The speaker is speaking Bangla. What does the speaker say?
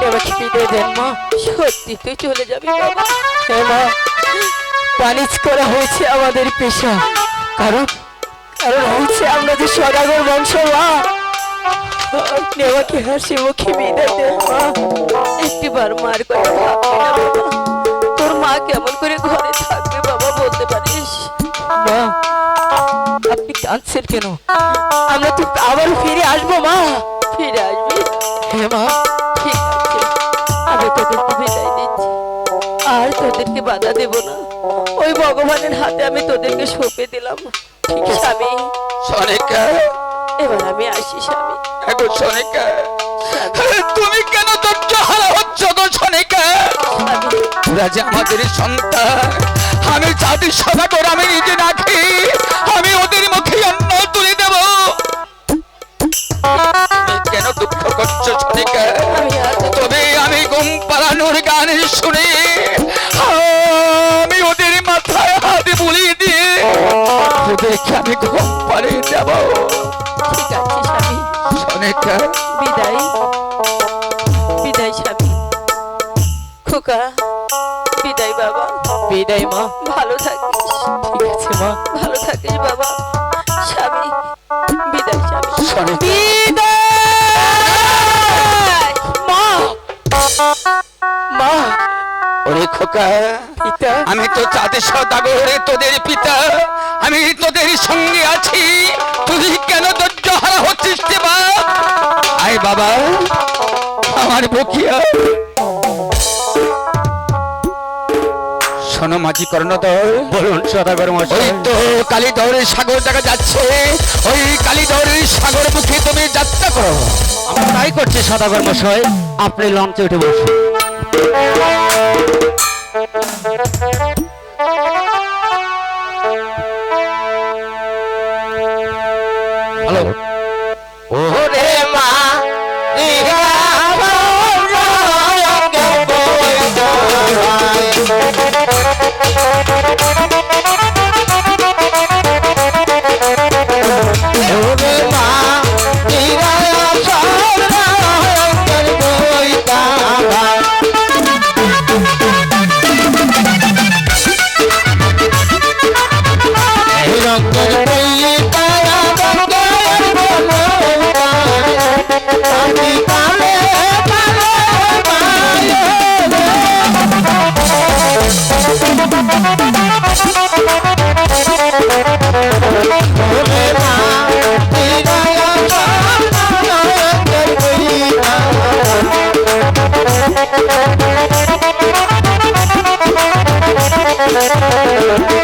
আমাকে বিদায় দেন মা। সত্যি তুই চলে যাবি বাবা? হ্যাঁ মা, বাণিজ্য করা হয়েছে আমাদের পেশা। কারণ কারণ হচ্ছে আমরা যে সদাগর বংশ মা। আপনি আমাকে হাসি মুখে বিদায় দেন মা। একটিবার মার কথা ভাববি না বাবা? তোর মা কেমন করে ঘরে থাকবে বাবা বলতে পারিস? মা, আপনি কাঁদছেন কেন? আমরা তো আবার ফিরে আসবো মা। ফিরে আসবি? হ্যাঁ মা, ঠিক আছে, আমি তোদেরকে বিদায় দিচ্ছি। আর তোদেরকে বাধা দেব না। ওই ভগবানের হাতে আমি তোদেরকে সঁপে দিলাম। ঠিক আছে স্বামী? সনিকা, এবার আমি আসি স্বামী। এখন সনিকা, তুমি কেন ধৈর্য হারা হচ্ছ গো সনিকা? ওরা যে আমাদের সন্তান, আমি যাদের সদাগর আমি নিজে রাখি, আমি ওদের মুখে অন্ন তুলে দেব। তুমি কেন দুঃখ করছো সনিকা? তবে আমি ঘুম পাড়ানোর গান শুনে আমি ওদের মাথায় হাত বুলিয়ে দিয়ে ওদেরকে আমি ঘুম পাড়িয়ে দেব। ঠিক আছে স্বামী। সনিকা, বিদায়। বিদায় স্বামী। খোকা, বিদায় বাবা। বিদায় মা, ভালো থাকিস। ঠিক আছে মা, ভালো থাকিস বাবা। স্বামী, বিদায় স্বামী। বিদায় মা। মা, ওরে খোকা, পিতা, আমি তো চাঁদের সদাগরে তোদের পিতা, আমি তোদের সঙ্গে আছি। তুই কেন ধৈর্য হারা হচ্ছিস রে বাপ? আয় বাবা, আমার বকিয়া। শোনো মাঝি কর্ণধর। বলুন সদাগর ওই মশাই। তো কালীধরের সাগর দেখা যাচ্ছে, ওই কালীধরের সাগর মুখে তুমি যাত্রা করো। আমরা তাই করছি সদাগর মশাই, আপনি লঞ্চে উঠে বসুন। হ্যালো। ওরে মা, Thank you.